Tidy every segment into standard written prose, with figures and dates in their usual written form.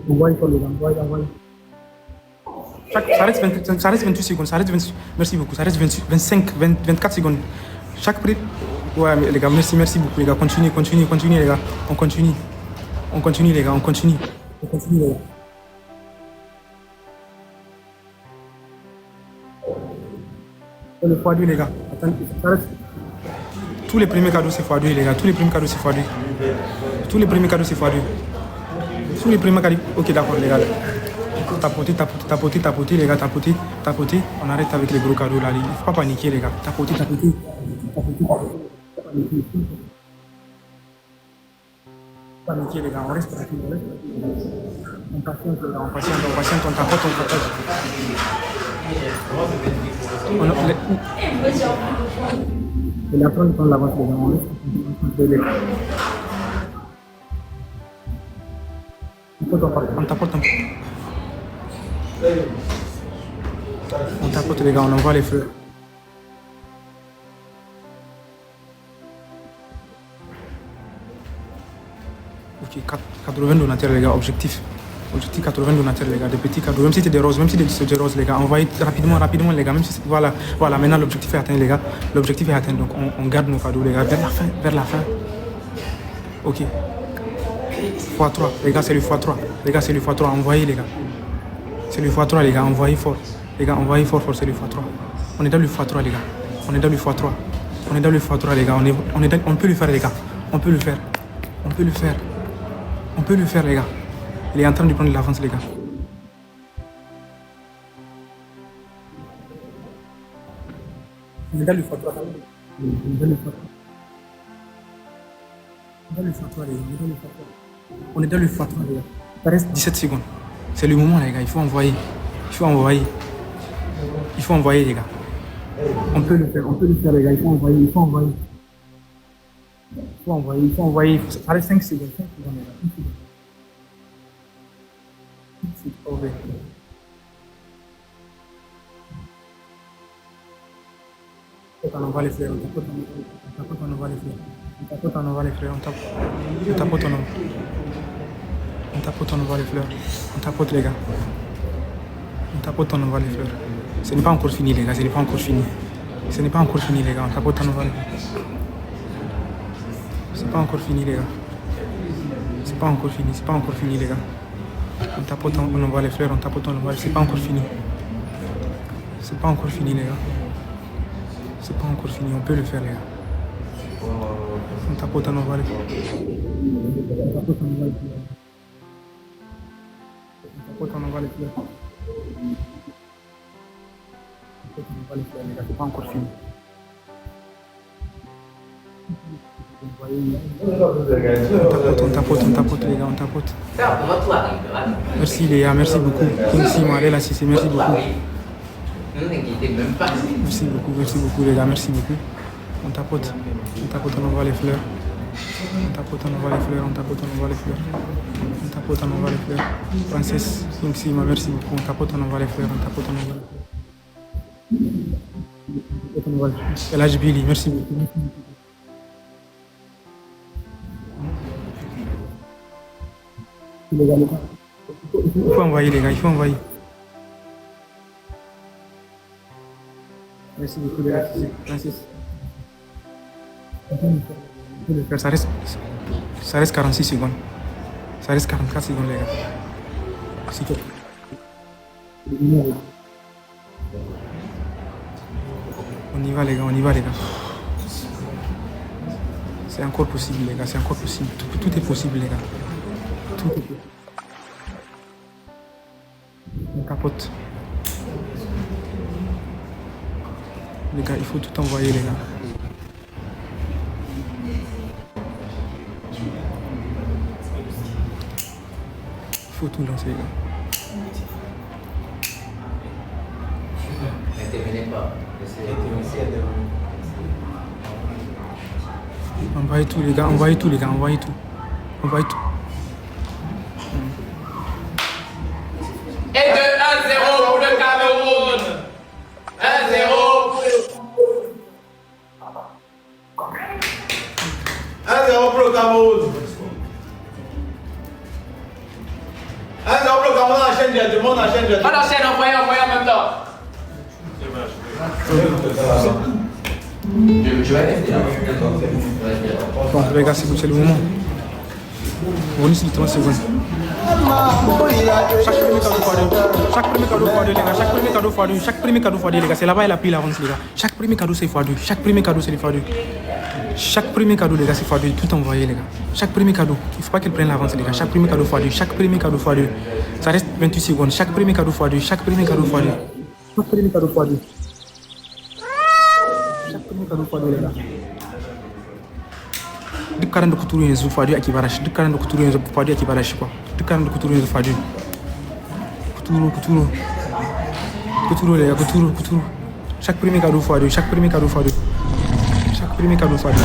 Envoyez sur les gars, envoyez. Ça reste 28 secondes, ça reste 28, merci beaucoup, ça reste 25, 24 secondes. Chaque prix. Ouais, mais les gars, merci beaucoup, les gars. Continuez, les gars. On continue, les gars, on continue, les gars. Le x2, les gars. Attendez, ça reste. Tous les premiers cadeaux, c'est x2, les gars. Tous les premiers cadeaux, c'est x2. Tous les premiers cadeaux, c'est x2. Tous les premiers cadeaux. Ok, d'accord, les gars. Tapoter, les gars, tapoter. On arrête avec les gros cadeaux là. Il ne faut pas paniquer, les gars. Tapoter. Paniquer, les gars. On reste tranquille. On patiente, les gars. On patiente. On tapote, on tapote. Et après, on prend l'avance, les gars. On reste tranquille. On tapote un peu. On tapote, les gars, on envoie les fleurs. Ok, 80 donateurs, les gars, objectif 80 donateurs, les gars, des petits cadeaux, même si c'est des roses, des roses, les gars, envoyez rapidement, les gars, même si c'est, voilà, maintenant l'objectif est atteint, les gars, donc on garde nos cadeaux, les gars, vers la fin, ok, x3, les gars, c'est le x3, envoyez, les gars, c'est le x3, les gars, envoyez fort, c'est le x3, on est dans le x3, les gars, on est dans le x3, les gars, on peut le faire, les gars, on peut le faire, les gars. Il est en train de prendre l'avance, les gars. On est dans le x3. On est dans le x3, les gars. Ça reste 17 secondes. C'est le moment, les gars. Il faut envoyer, les gars. On peut le faire, les gars. Il faut envoyer. Ça reste 5 secondes, les gars. On envoie les fleurs, on envoie les fleurs. On envoie les fleurs, on tapote, les gars. On envoie les fleurs. Ce n'est pas encore fini, les gars, les gars. On tapote, on envoie les fleurs. C'est pas encore fini, les gars. C'est pas encore fini, les gars. On tapote, on envoie les fleurs, c'est pas encore fini. Les gars. C'est pas encore fini, on peut le faire, les gars. On tapote, on envoie les fleurs. Les gars, c'est pas encore fini. On tapote, les gars, on tapote. Merci, les gars, merci beaucoup. Merci, merci beaucoup. Merci beaucoup, les gars, merci beaucoup. On tapote, on envoie les fleurs. Francis, merci beaucoup. On tapote, on envoie les fleurs. Et là, Billy, merci beaucoup. Il faut envoyer, les gars, Merci beaucoup, les gars. Francis. Ça reste 46 secondes. Ça reste 44 secondes, les gars. On y va, les gars, C'est encore possible, les gars, Tout est possible, les gars. Tout est possible. On capote. Les gars, il faut tout envoyer, les gars. Il faut tout lancer, les gars. Envoyez tout, les gars, envoyez tout. Et de 1-0 pour le Cameroun. 1-0 pour le Cameroun. On enchaîne, envoyez en même temps. Je vais rester. Bon, les gars, c'est le moment. Bonus de 30 secondes. Chaque premier cadeau x2, les gars. Chaque premier cadeau x2. Chaque premier cadeau x2, les gars. C'est là-bas, il a pris l'avance, les gars. Chaque premier cadeau, c'est x2. Chaque premier cadeau, c'est x2. Chaque premier cadeau, les gars, c'est x2. Tout envoyé, les gars. Chaque premier cadeau. Il ne faut pas qu'il prenne l'avance, les gars. Chaque premier cadeau x2. Chaque premier cadeau x2. Ça reste 28 secondes. Chaque premier cadeau x2. Chaque premier cadeau x2. Chaque premier cadeau x2. Chaque premier cadeau x2, les gars. Dukkanin da kuturu yanzu fadu ake bara shi. Dukkanin da kuturu yanzu fadu ake bara shi kwa. Dukkanin da kuturu yanzu fadu. Kuturu les gars, kuturu. Chaque premier cadeau fadu. Chaque premier cadeau fadu. Chaque premier cadeau fadu.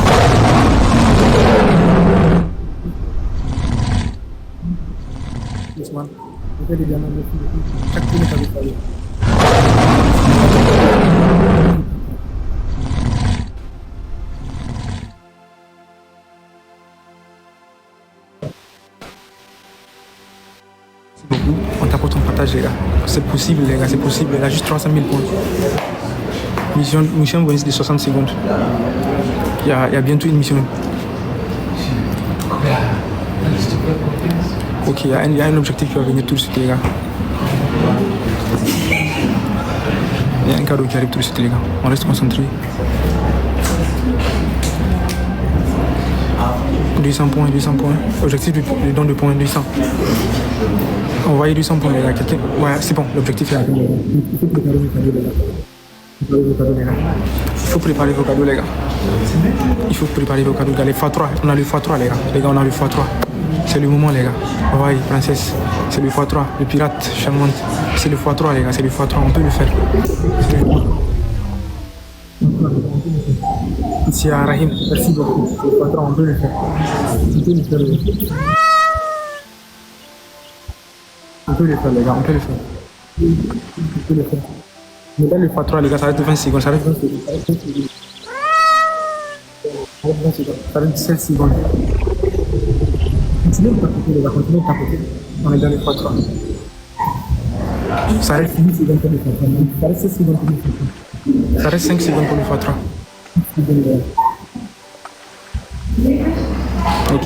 Ousmane, on fait des diamants de chaque premier cadeau fadu. On t'apporte ton partage, les gars. C'est possible, les gars, c'est possible. Il a juste 300 000 points. Mission bonus de 60 secondes. Il y a bientôt une mission. Ok, il y a un objectif qui va venir tout de suite, les gars. Il y a un cadeau qui arrive tout de suite, les gars. On reste concentré. 200 points. Objectif du don de points, 200. Envoyez 200 points, les gars. Ouais, c'est bon, l'objectif est atteint. Il faut préparer vos cadeaux, les gars. Il faut préparer vos cadeaux, les gars. Les x3, on a le x3, les gars. Les gars, on a le x3. C'est le moment, les gars. Envoyez, princesse. C'est le x3. Le pirate, charmante. C'est le x3, les gars. C'est le x3. On peut le faire. Ici à Rahim, merci beaucoup. C'est le x3, on peut le faire. On peut le faire, les gars. On peut le faire, les gars, on peut le faire. On peut le faire. Mais là, le x3, les gars, ça reste 20 secondes. Ça reste 20 secondes. Ça reste 17 secondes. Continuez de tapoter, les gars, continuez de tapoter. On est dans le x3. Ça reste 10 secondes pour le x3. Ça reste 6 secondes pour le x3. Ça reste 5 secondes pour le x3. Ok.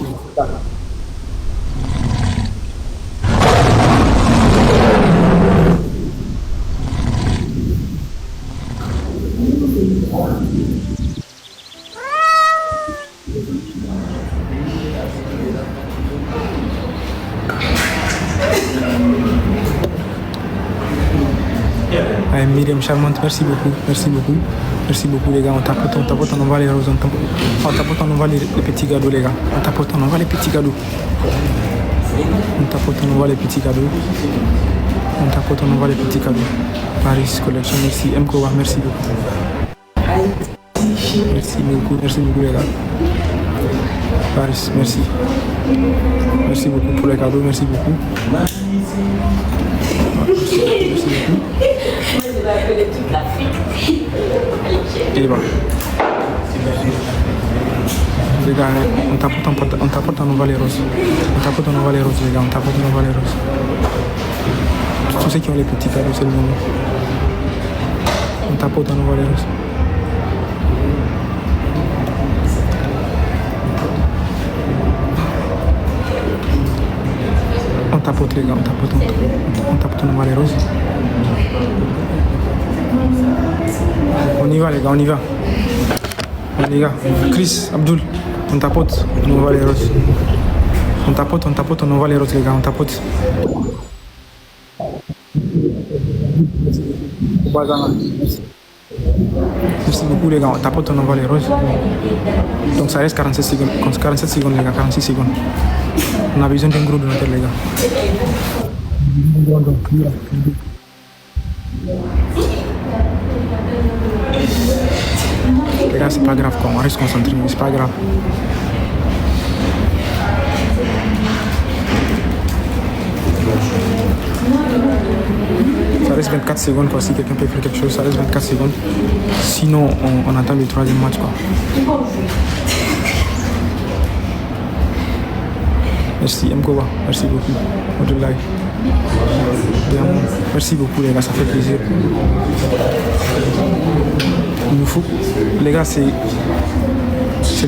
Myriam charmante, merci beaucoup, les gars. On tapote, on envoie les roses, on tapote, on envoie les petits cadeaux, les gars. On tapote, on envoie les petits cadeaux. On tapote, on envoie les petits cadeaux. On tapote, on envoie les petits cadeaux. Paris Collection, merci. MKOA, merci beaucoup. Merci beaucoup, les gars. Paris, merci. Merci beaucoup pour les cadeaux, merci beaucoup. Merci beaucoup. Et voilà. Les gars, on tapote, on envoie les roses. On tapote, on envoie les roses, les gars. On tapote, on envoie les roses. Tous ceux qui ont les petits cadeaux, c'est le moment. On tapote, on envoie les roses. On tapote, les gars, on tapote, on envoie les roses. On y va, les gars, on y va. Les gars, Chris, Abdul, on tapote, on envoie les roses. On tapote, on envoie les roses, les gars, on tapote. Merci beaucoup, les gars, on tapote, on envoie les roses. Donc ça reste 47 secondes, les gars, 46 secondes. On a besoin d'un gros donateur, les gars. Les gars, c'est pas grave, quoi. On reste concentré, c'est pas grave. Ça reste 24 secondes, quoi. Si quelqu'un peut faire quelque chose, ça reste 24 secondes. Sinon, on attend le troisième match, quoi. Merci, MKOA. Merci beaucoup. Au live. Bien, merci beaucoup les gars, ça fait plaisir. Il nous faut, les gars, c'est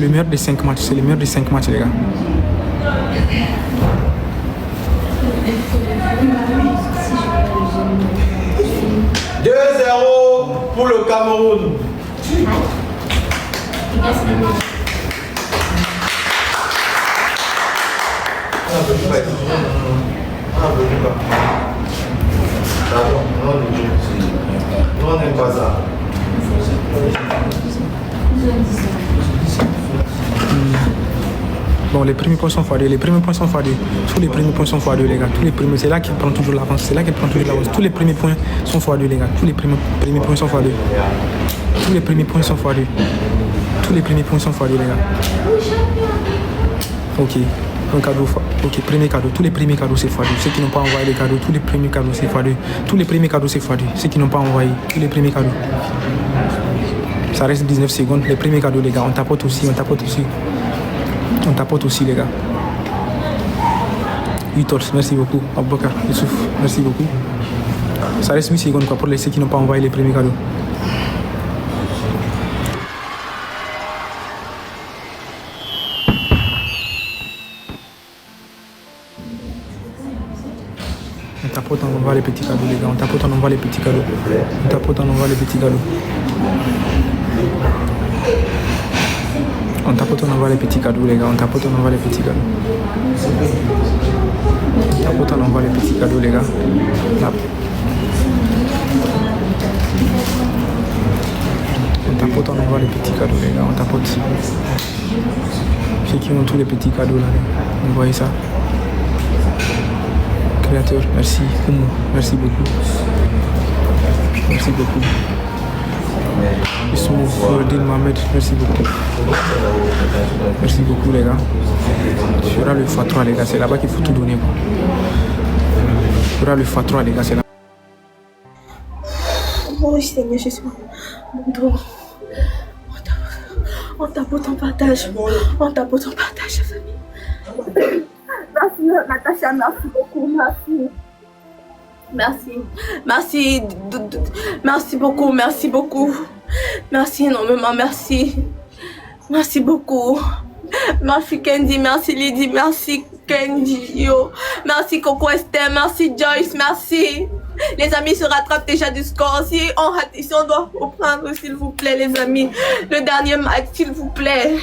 le meilleur des 5 matchs, c'est le meilleur des 5 matchs les gars. « 2-0 pour le Cameroun. Non, on n'aime pas ça. Bon, les premiers points sont fadés, les premiers points sont fadés. Tous les premiers points sont fadés, les gars. Tous les premiers, c'est là qu'il prend toujours l'avance. C'est là qu'il prend toujours l'avance. Tous les premiers points sont fadés, les gars. Tous les premiers points sont fadés. Tous les premiers points sont fadés. Tous les premiers points sont fadés, les gars. Ok. Un cadeau, ok, premier cadeau, tous les premiers cadeaux c'est fadé. Ceux qui n'ont pas envoyé les cadeaux, tous les premiers cadeaux c'est fadé. Tous les premiers cadeaux c'est fadé. Ceux qui n'ont pas envoyé, tous les premiers cadeaux. Ça reste 19 secondes. Les premiers cadeaux, les gars, on tapote aussi, on tapote aussi. On tapote aussi, les gars. 8 torses, merci beaucoup. Aboubacar, Youssouf, merci beaucoup. Ça reste 8 secondes quoi, pour ceux qui n'ont pas envoyé les premiers cadeaux. On tapote, on envoie les petits cadeaux, les gars. On tapote, on envoie les petits cadeaux. On tapote, on envoie les petits cadeaux. On tapote, on envoie les petits cadeaux, les gars. On tapote, on envoie les petits cadeaux. On tapote, on envoie les petits cadeaux, les gars. Là. On tapote, on envoie les petits cadeaux, les gars. On tapote. Ceux qui ont tous les petits cadeaux, là. Vous voyez ça? Créateur, merci. Merci beaucoup. Merci beaucoup. Ismou, Nourdine Mohamed, merci beaucoup. Merci beaucoup les gars. Il y aura le x3 les gars, c'est là-bas qu'il faut tout donner. Il y aura le x3 les gars, c'est là. Oh Seigneur Jésus, mon dos. On tapote, on partage. On tapote, on partage, famille. Merci Natacha, merci beaucoup, merci. Merci, merci, merci beaucoup, merci beaucoup. Merci énormément, merci. Merci beaucoup. Merci Candy, merci Lydie, merci Candy, yo. Merci Coco Esther, merci Joyce, merci. Les amis se rattrapent déjà du score. Si on doit reprendre, s'il vous plaît, les amis. Le dernier match, s'il vous plaît.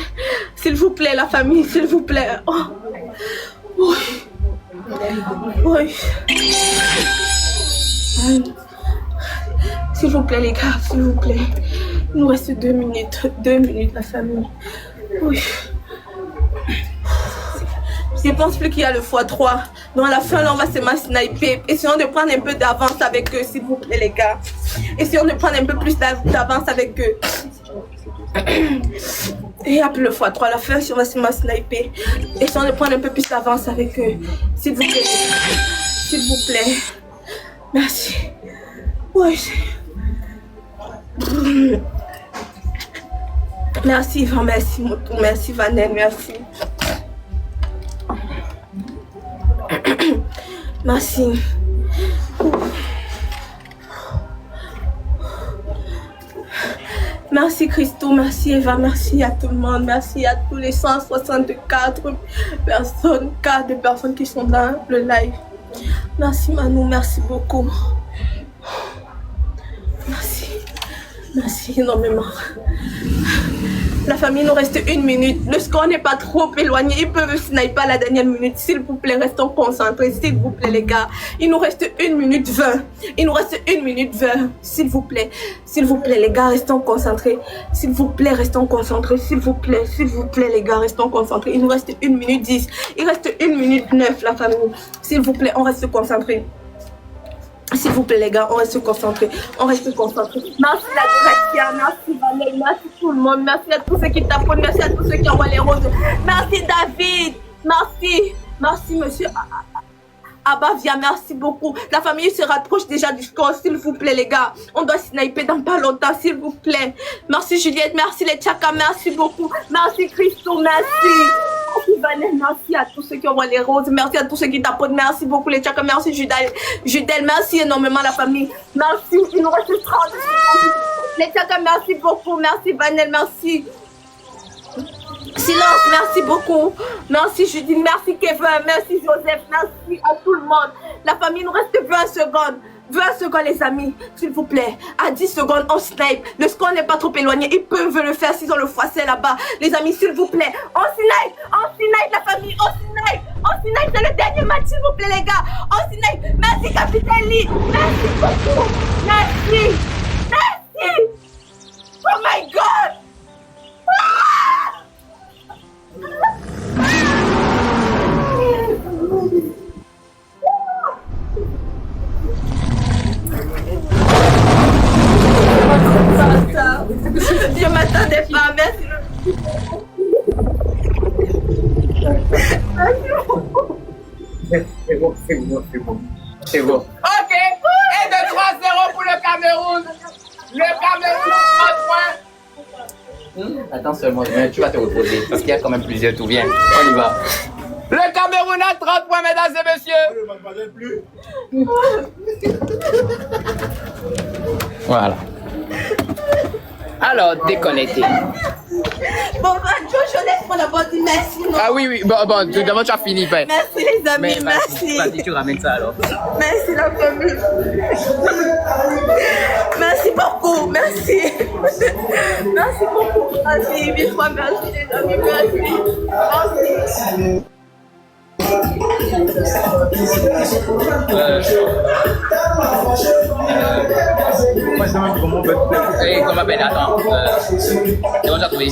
S'il vous plaît, la famille, s'il vous plaît. Oh. Oui. Oui. S'il vous plaît, les gars, s'il vous plaît. Il nous reste 2 minutes. 2 minutes, la famille. Oui. Je pense plus qu'il y a le x3. Dans la fin, là, on va se sniper. Essayons de prendre un peu d'avance avec eux, s'il vous plaît, les gars. Essayons de prendre un peu plus d'avance avec eux. Et après le x3, la fin, on va se sniper. Essayons de prendre un peu plus d'avance avec eux. S'il vous plaît. S'il vous plaît. Merci. Oui. Merci, Yvan, merci, Moto, merci, Vanel, merci. Merci. Merci Christo, merci Eva, merci à tout le monde, merci à tous les 164 personnes, cas de personnes qui sont dans le live. Merci Manu, merci beaucoup. Merci, merci énormément. La famille, nous reste 1 minute. Le score n'est pas trop éloigné. Ils peuvent sniper à la dernière minute. S'il vous plaît, restons concentrés. S'il vous plaît, les gars. Il nous reste 1 minute 20. Il nous reste 1 minute 20. S'il vous plaît. S'il vous plaît, les gars, restons concentrés. S'il vous plaît, restons concentrés. S'il vous plaît, les gars, restons concentrés. Il nous reste 1 minute 10. Il reste 1 minute 9, la famille. S'il vous plaît, on reste concentrés. S'il vous plaît, les gars, on reste concentrés. On reste concentrés. Merci la direction, merci Valérie, merci tout le monde. Merci à tous ceux qui taponnent, merci à tous ceux qui envoient les roses. Merci David, merci. Merci monsieur Abavia, merci beaucoup. La famille se rapproche déjà du score, s'il vous plaît, les gars. On doit sniper dans pas longtemps, s'il vous plaît. Merci Juliette, merci les Tchaka, merci beaucoup. Merci Christo, merci. Merci Vanessa, merci à tous ceux qui envoient les roses, merci à tous ceux qui tapotent, merci beaucoup les tchaks, merci Judel, merci énormément la famille, merci, il nous reste 30 secondes. Les tchaks, merci beaucoup, merci Vanessa, merci. Silence, merci beaucoup. Merci Judith, merci Kevin, merci Joseph, merci à tout le monde. La famille, nous reste 20 secondes. 20 secondes les amis, s'il vous plaît. À 10 secondes, on snipe. Le score n'est pas trop éloigné. Ils peuvent le faire s'ils ont le fossé là-bas. Les amis, s'il vous plaît. On snipe la famille. On snipe, c'est le dernier match, s'il vous plaît les gars. On snipe. Merci Capitaine Lee. Merci beaucoup. Merci. Oh my God. Je m'attendais pas, merci. C'est bon. Ok. Et de 3-0 pour le Cameroun. Le Cameroun a 3 points. Attends seulement, tu vas te reposer parce qu'il y a quand même plusieurs tours. Viens, on y va. Le Cameroun a 30 points, mesdames et messieurs. Voilà. Alors, déconnecté. Bon, Jojo, laisse-moi d'abord dire merci. Non? Ah oui, bon, tout d'abord tu as fini, ben. Merci les amis, merci. Vas-y, tu ramènes ça alors. Merci la famille. Merci beaucoup, merci. Merci beaucoup. Merci, mille fois merci les amis, merci. Comment on peut... Comment on peut... Attends. C'est bon, j'ai trouvé.